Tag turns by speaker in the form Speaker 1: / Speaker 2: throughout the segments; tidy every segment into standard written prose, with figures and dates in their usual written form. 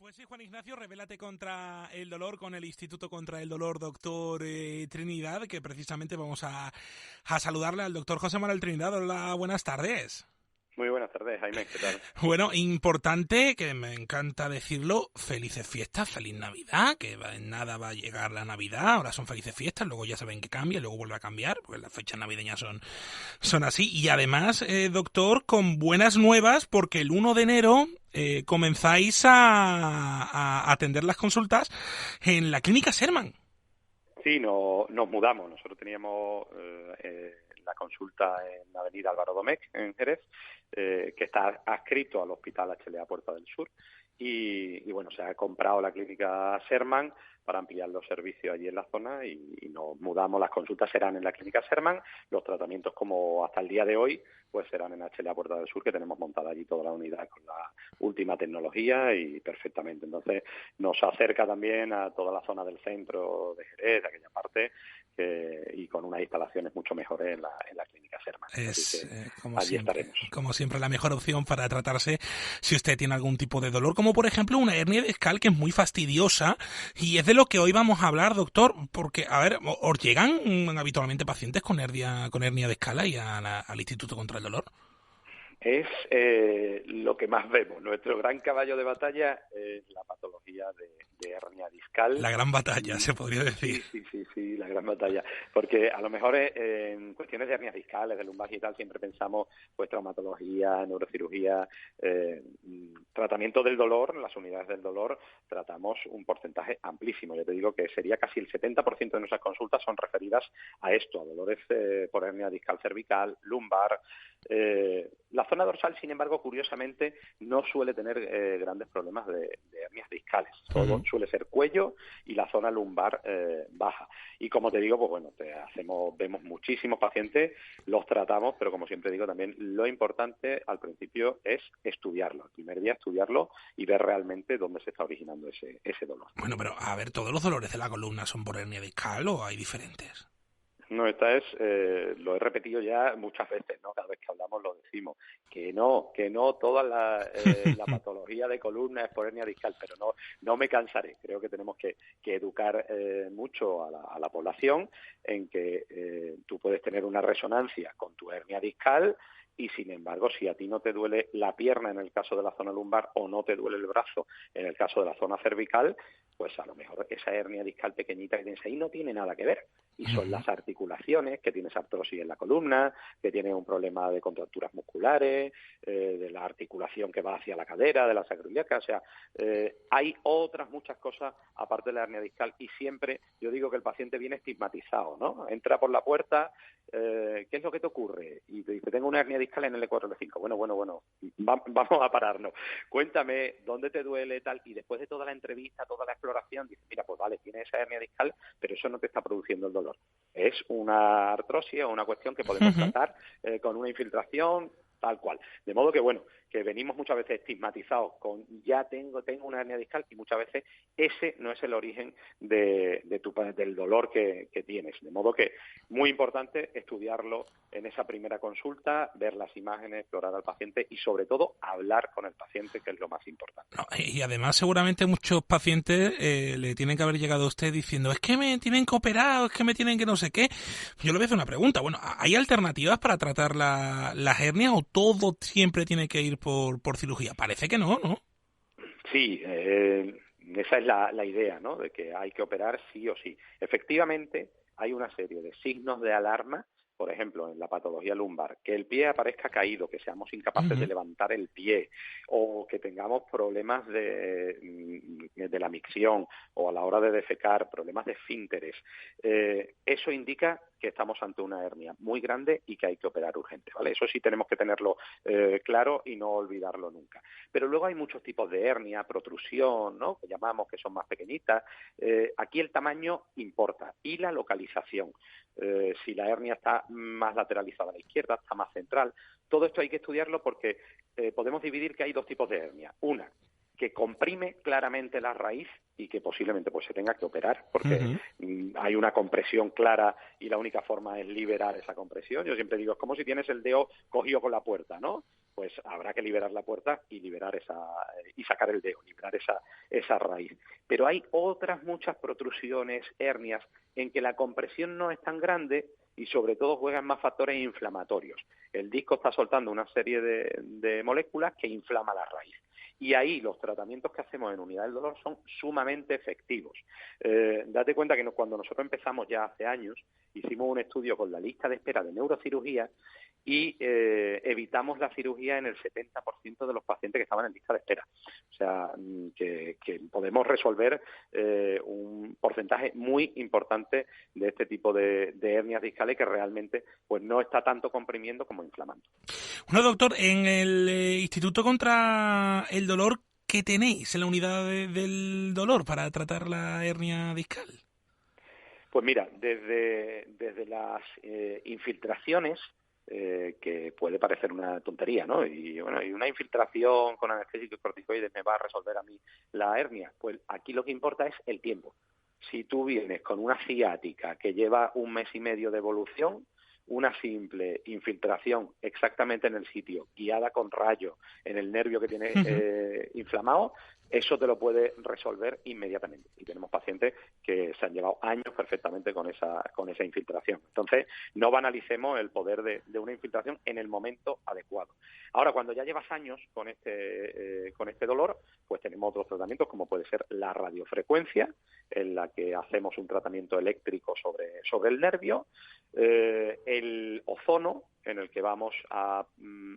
Speaker 1: Pues sí, Juan Ignacio, revélate contra el dolor con el Instituto contra el Dolor, doctor Trinidad, que precisamente vamos a saludarle al doctor José Manuel Trinidad. Hola, buenas tardes.
Speaker 2: Muy buenas tardes, Jaime, ¿qué tal?
Speaker 1: Bueno, importante, que me encanta decirlo, felices fiestas, feliz Navidad, que en nada va a llegar la Navidad, ahora son felices fiestas, luego ya saben que cambia, luego vuelve a cambiar, porque las fechas navideñas son así. Y además, doctor, con buenas nuevas, porque el 1 de enero comenzáis a atender las consultas en la clínica Sherman.
Speaker 2: Sí, nos mudamos. Nosotros teníamos la consulta en la avenida Álvaro Domecq, en Jerez, que está adscrito al Hospital HLA Puerta del Sur. Y bueno, se ha comprado la clínica Sherman para ampliar los servicios allí en la zona y nos mudamos. Las consultas serán en la clínica Sherman, los tratamientos como hasta el día de hoy pues serán en HLA Puerta del Sur, que tenemos montada allí toda la unidad con la última tecnología y perfectamente. Entonces nos acerca también a toda la zona del centro de Jerez, de aquella parte, y con unas instalaciones mucho mejores en la clínica Sherman.
Speaker 1: Es, como
Speaker 2: allí
Speaker 1: siempre,
Speaker 2: estaremos.
Speaker 1: como siempre, la mejor opción para tratarse si usted tiene algún tipo de dolor, como por ejemplo una hernia discal que es muy fastidiosa y es de lo que hoy vamos a hablar, doctor, porque, a ver, ¿os llegan habitualmente pacientes con hernia discal y al Instituto contra el Dolor?
Speaker 2: Es lo que más vemos. Nuestro gran caballo de batalla es la patología de hernia discal.
Speaker 1: La gran batalla, se podría decir.
Speaker 2: Sí, la gran batalla. Porque a lo mejor en cuestiones de hernias discales, de lumbalgia y tal, siempre pensamos pues traumatología, neurocirugía, tratamiento del dolor, en las unidades del dolor tratamos un porcentaje amplísimo. Yo te digo que sería casi el 70% de nuestras consultas son referidas a esto, a dolores por hernia discal cervical, lumbar. La zona dorsal, sin embargo, curiosamente, no suele tener grandes problemas de hernias discales. Todo suele ser cuello y la zona lumbar baja. Y como te digo, pues bueno, vemos muchísimos pacientes, los tratamos, pero como siempre digo también, lo importante al principio es estudiarlo. El primer día estudiarlo y ver realmente dónde se está originando ese dolor.
Speaker 1: Bueno, pero a ver, ¿todos los dolores de la columna son por hernia discal o hay diferentes?
Speaker 2: No, lo he repetido ya muchas veces, ¿no? Cada vez que hablamos lo decimos, que no toda la patología de columna es por hernia discal, pero no me cansaré. Creo que tenemos que educar mucho a la población en que tú puedes tener una resonancia con tu hernia discal y, sin embargo, si a ti no te duele la pierna en el caso de la zona lumbar o no te duele el brazo en el caso de la zona cervical, pues a lo mejor esa hernia discal pequeñita que tienes ahí no tiene nada que ver. Y son las articulaciones, que tienes artrosis en la columna, que tienes un problema de contracturas musculares, de la articulación que va hacia la cadera, de la sacroiliaca. O sea, hay otras muchas cosas aparte de la hernia discal y siempre yo digo que el paciente viene estigmatizado, ¿no? Entra por la puerta, ¿qué es lo que te ocurre? Y te dice, tengo una hernia discal en el L4-L5. Bueno, vamos a pararnos. Cuéntame dónde te duele, tal, y después de toda la entrevista, toda la exploración, dice, mira, pues vale, tienes esa hernia discal, pero eso no te está produciendo el dolor. Es una artrosis o una cuestión que podemos tratar con una infiltración, tal cual. De modo que, bueno, que venimos muchas veces estigmatizados con ya tengo una hernia discal y muchas veces ese no es el origen del dolor que tienes. De modo que muy importante estudiarlo en esa primera consulta, ver las imágenes, explorar al paciente y sobre todo hablar con el paciente, que es lo más importante.
Speaker 1: No, y además seguramente muchos pacientes le tienen que haber llegado a usted diciendo es que me tienen que operar, es que me tienen que no sé qué. Yo le voy a hacer una pregunta. Bueno, ¿hay alternativas para tratar las hernias o todo siempre tiene que ir por cirugía? Parece que no, ¿no?
Speaker 2: Sí, esa es la idea, ¿no? De que hay que operar sí o sí. Efectivamente, hay una serie de signos de alarma, por ejemplo, en la patología lumbar, que el pie aparezca caído, que seamos incapaces de levantar el pie, o que tengamos problemas de la micción, o a la hora de defecar, problemas de esfínteres. Eso indica que estamos ante una hernia muy grande y que hay que operar urgente, ¿vale? Eso sí tenemos que tenerlo claro y no olvidarlo nunca. Pero luego hay muchos tipos de hernia, protrusión, ¿no? Que llamamos, que son más pequeñitas. Aquí el tamaño importa y la localización. Si la hernia está más lateralizada a la izquierda, está más central. Todo esto hay que estudiarlo porque podemos dividir que hay dos tipos de hernia. Una que comprime claramente la raíz y que posiblemente pues se tenga que operar porque hay una compresión clara y la única forma es liberar esa compresión. Yo siempre digo, es como si tienes el dedo cogido con la puerta, ¿no? Pues habrá que liberar la puerta y liberar y sacar el dedo, liberar esa raíz. Pero hay otras muchas protrusiones, hernias, en que la compresión no es tan grande y sobre todo juegan más factores inflamatorios. El disco está soltando una serie de moléculas que inflama la raíz. Y ahí los tratamientos que hacemos en unidad del dolor son sumamente efectivos. Date cuenta que cuando nosotros empezamos ya hace años, hicimos un estudio con la lista de espera de neurocirugía y evitamos la cirugía en el 70% de los pacientes que estaban en lista de espera. O sea, que podemos resolver un porcentaje muy importante de este tipo de hernias discales que realmente pues no está tanto comprimiendo como inflamando.
Speaker 1: Bueno, doctor, en el Instituto contra el Dolor, ¿qué tenéis en la unidad del dolor para tratar la hernia discal?
Speaker 2: Pues mira, desde las infiltraciones, que puede parecer una tontería, ¿no? Y bueno, y una infiltración con anestésico y corticoides me va a resolver a mí la hernia. Pues aquí lo que importa es el tiempo. Si tú vienes con una ciática que lleva 1 mes y medio de evolución, una simple infiltración exactamente en el sitio, guiada con rayo en el nervio que tiene inflamado, eso te lo puede resolver inmediatamente. Y tenemos pacientes que se han llevado años perfectamente con esa infiltración. Entonces, no banalicemos el poder de una infiltración en el momento adecuado. Ahora, cuando ya llevas años con este dolor, pues tenemos otros tratamientos, como puede ser la radiofrecuencia, en la que hacemos un tratamiento eléctrico sobre el nervio, el ozono, en el que vamos a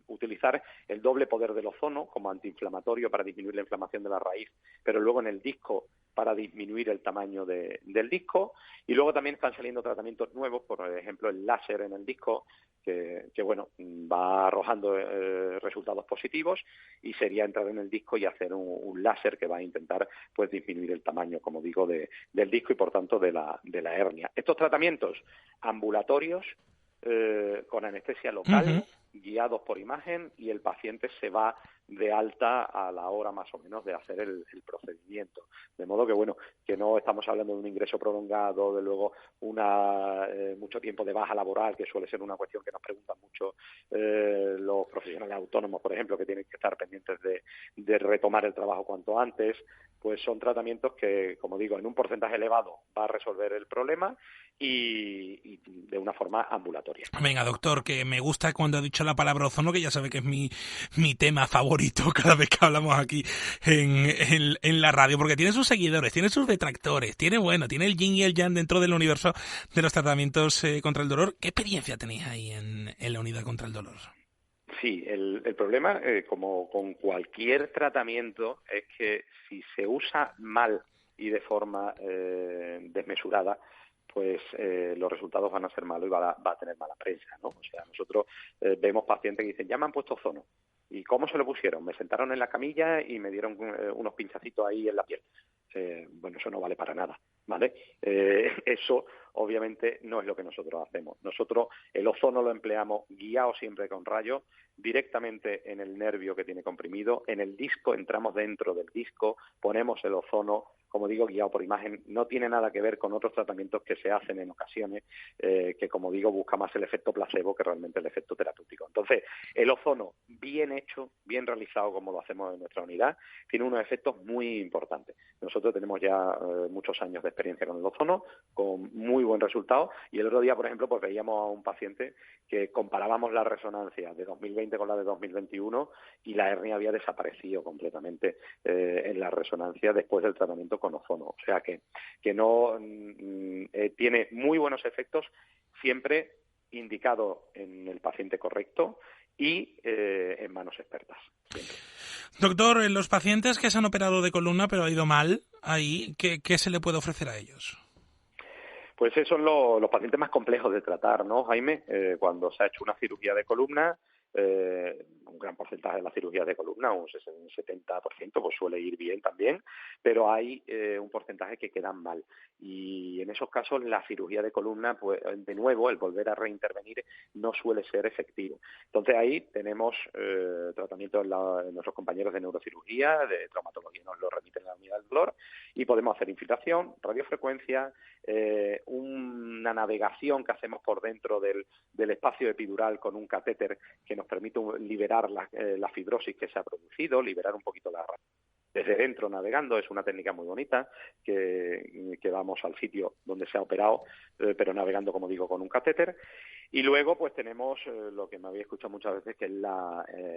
Speaker 2: utilizar el doble poder del ozono como antiinflamatorio para disminuir la inflamación de la raíz, pero luego en el disco para disminuir el tamaño del disco. Y luego también están saliendo tratamientos nuevos, por ejemplo el láser en el disco, que bueno, va arrojando resultados positivos, y sería entrar en el disco y hacer un láser que va a intentar pues disminuir el tamaño, como digo, del disco y por tanto de la hernia. Estos tratamientos ambulatorios, con anestesia local, guiados por imagen, y el paciente se va de alta a la hora más o menos de hacer el procedimiento. De modo que, bueno, que no estamos hablando de un ingreso prolongado, de luego mucho tiempo de baja laboral, que suele ser una cuestión que nos preguntan mucho los profesionales autónomos, por ejemplo, que tienen que estar pendientes de retomar el trabajo cuanto antes. Pues son tratamientos que, como digo, en un porcentaje elevado va a resolver el problema y de una forma ambulatoria.
Speaker 1: Venga, doctor, que me gusta cuando ha dicho la palabra ozono, que ya sabe que es mi tema favorito cada vez que hablamos aquí en la radio, porque tiene sus seguidores, tiene sus detractores, tiene el yin y el yang dentro del universo de los tratamientos contra el dolor. ¿Qué experiencia tenéis ahí en la unidad contra el dolor?
Speaker 2: Sí, el problema, como con cualquier tratamiento, es que si se usa mal y de forma desmesurada, pues los resultados van a ser malos y va a tener mala prensa, ¿no? O sea, nosotros vemos pacientes que dicen, ya me han puesto ozono. ¿Y cómo se lo pusieron? Me sentaron en la camilla y me dieron unos pinchacitos ahí en la piel. Bueno, eso no vale para nada, ¿vale? Eso obviamente no es lo que nosotros hacemos. Nosotros el ozono lo empleamos guiado siempre con rayos, directamente en el nervio que tiene comprimido, en el disco, entramos dentro del disco, ponemos el ozono, como digo, guiado por imagen. No tiene nada que ver con otros tratamientos que se hacen en ocasiones, que, como digo, busca más el efecto placebo que realmente el efecto terapéutico. Entonces, el ozono bien hecho, bien realizado, como lo hacemos en nuestra unidad, tiene unos efectos muy importantes. Nosotros tenemos ya muchos años de experiencia con el ozono, con muy buen resultado, y el otro día, por ejemplo, pues veíamos a un paciente que comparábamos la resonancia de 2020 con la de 2021 y la hernia había desaparecido completamente en la resonancia después del tratamiento con ozono. O sea que no tiene muy buenos efectos, siempre indicado en el paciente correcto y en manos expertas. Siempre.
Speaker 1: Doctor, en los pacientes que se han operado de columna pero ha ido mal, ahí, ¿qué se le puede ofrecer a ellos?
Speaker 2: Pues esos son los pacientes más complejos de tratar, ¿no, Jaime? Cuando se ha hecho una cirugía de columna, un gran porcentaje de las cirugías de columna, un 70%, pues suele ir bien también, pero hay un porcentaje que quedan mal. Y en esos casos la cirugía de columna, pues de nuevo, el volver a reintervenir no suele ser efectivo. Entonces ahí tenemos tratamientos en nuestros compañeros de neurocirugía, de traumatología nos lo remiten a la unidad del dolor, y podemos hacer infiltración, radiofrecuencia, una navegación que hacemos por dentro del espacio epidural con un catéter que nos permite liberar la fibrosis que se ha producido, liberar un poquito la desde dentro navegando. Es una técnica muy bonita que vamos al sitio donde se ha operado, pero navegando, como digo, con un catéter. Y luego pues tenemos lo que me había escuchado muchas veces, que es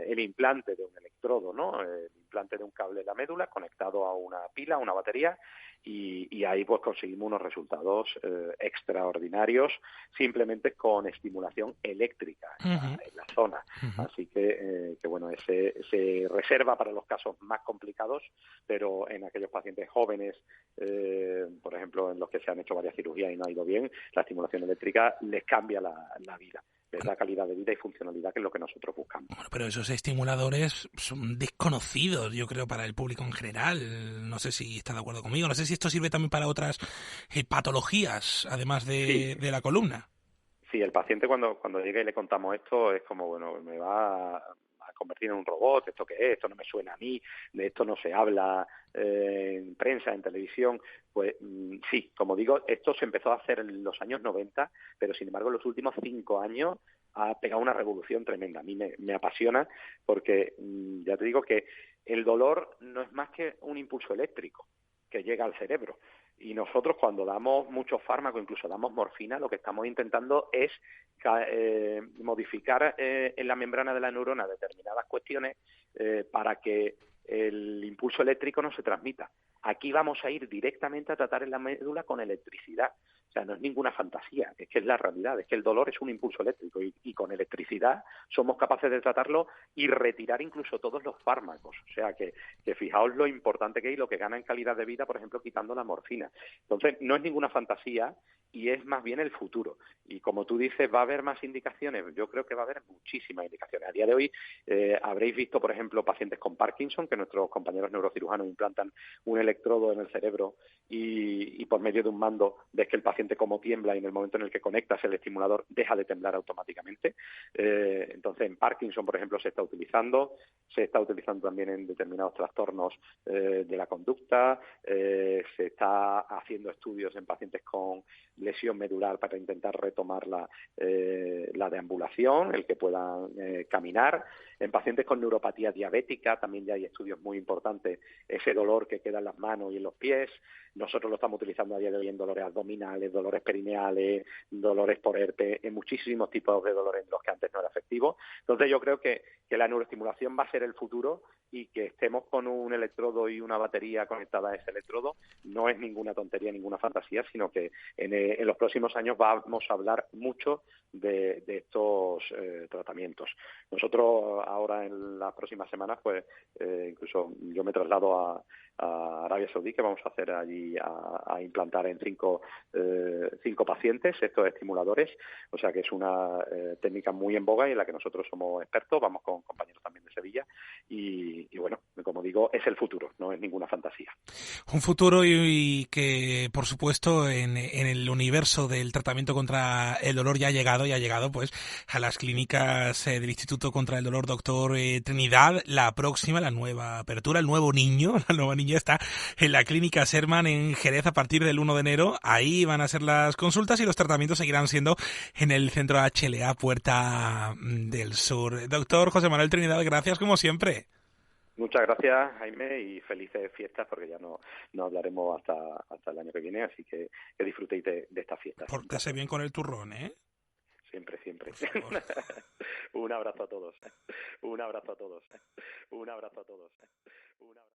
Speaker 2: el implante de un electrodo, ¿no? El implante de un cable de la médula conectado a una pila, a una batería, y ahí pues conseguimos unos resultados extraordinarios simplemente con estimulación eléctrica en la zona. Así que bueno, se reserva para los casos más complicados, pero en aquellos pacientes jóvenes, por ejemplo, en los que se han hecho varias cirugías y no ha ido bien, la estimulación eléctrica les cambia la vida. Les da calidad de vida y funcionalidad, que es lo que nosotros buscamos.
Speaker 1: Bueno, pero esos estimuladores son desconocidos, yo creo, para el público en general. No sé si está de acuerdo conmigo. No sé si esto sirve también para otras patologías, además de la columna.
Speaker 2: Sí, el paciente cuando llega y le contamos esto es como, bueno, me va a convertir en un robot, ¿esto qué es? Esto no me suena a mí, de esto no se habla en prensa, en televisión. Pues sí, como digo, esto se empezó a hacer en los años 90, pero sin embargo en los últimos 5 años ha pegado una revolución tremenda. A mí me apasiona porque ya te digo que el dolor no es más que un impulso eléctrico que llega al cerebro. Y nosotros cuando damos muchos fármacos, incluso damos morfina, lo que estamos intentando es modificar en la membrana de la neurona determinadas cuestiones para que el impulso eléctrico no se transmita. Aquí vamos a ir directamente a tratar en la médula con electricidad. O sea, no es ninguna fantasía, es que es la realidad, es que el dolor es un impulso eléctrico y con electricidad somos capaces de tratarlo y retirar incluso todos los fármacos. O sea, que fijaos lo importante que es y lo que gana en calidad de vida, por ejemplo, quitando la morfina. Entonces, no es ninguna fantasía y es más bien el futuro. Y como tú dices, ¿va a haber más indicaciones? Yo creo que va a haber muchísimas indicaciones. A día de hoy habréis visto, por ejemplo, pacientes con Parkinson, que nuestros compañeros neurocirujanos implantan un electrodo en el cerebro y por medio de un mando ves que el paciente como tiembla, y en el momento en el que conectas el estimulador deja de temblar automáticamente. Entonces en Parkinson, por ejemplo, se está utilizando también en determinados trastornos de la conducta, se está haciendo estudios en pacientes con lesión medular para intentar retomar la deambulación, el que puedan caminar. En pacientes con neuropatía diabética también ya hay estudios muy importantes, ese dolor que queda en las manos y en los pies. Nosotros lo estamos utilizando a día de hoy en dolores abdominales, dolores perineales, dolores por herpes, en muchísimos tipos de dolores en los que antes no era efectivo. Entonces yo creo que la neuroestimulación va a ser el futuro, y que estemos con un electrodo y una batería conectada a ese electrodo no es ninguna tontería, ninguna fantasía, sino que en los próximos años vamos a hablar mucho de estos tratamientos. Nosotros ahora en las próximas semanas, pues incluso yo me traslado a Arabia Saudí, que vamos a hacer allí a implantar en 5 pacientes estos estimuladores. O sea que es una técnica muy en boga y en la que nosotros somos expertos. Vamos con compañeros también de Sevilla y bueno, como digo, es el futuro, no es ninguna fantasía.
Speaker 1: Un futuro y que, por supuesto, en el universo del tratamiento contra el dolor ya ha llegado pues a las clínicas del Instituto contra el Dolor Doctor Trinidad. La próxima, la nueva apertura, la nueva niña está en la clínica Sherman en Jerez a partir del 1 de enero. Ahí van a ser las consultas y los tratamientos seguirán siendo en el centro HLA Puerta del Sur. Doctor José Manuel Trinidad, gracias como siempre.
Speaker 2: Muchas gracias, Jaime, y felices fiestas, porque ya no hablaremos hasta el año que viene, así que disfrutéis de estas fiestas.
Speaker 1: Pórtese bien con el turrón, ¿eh?
Speaker 2: Siempre. Un abrazo a todos. Un abrazo a todos. Un abrazo a todos.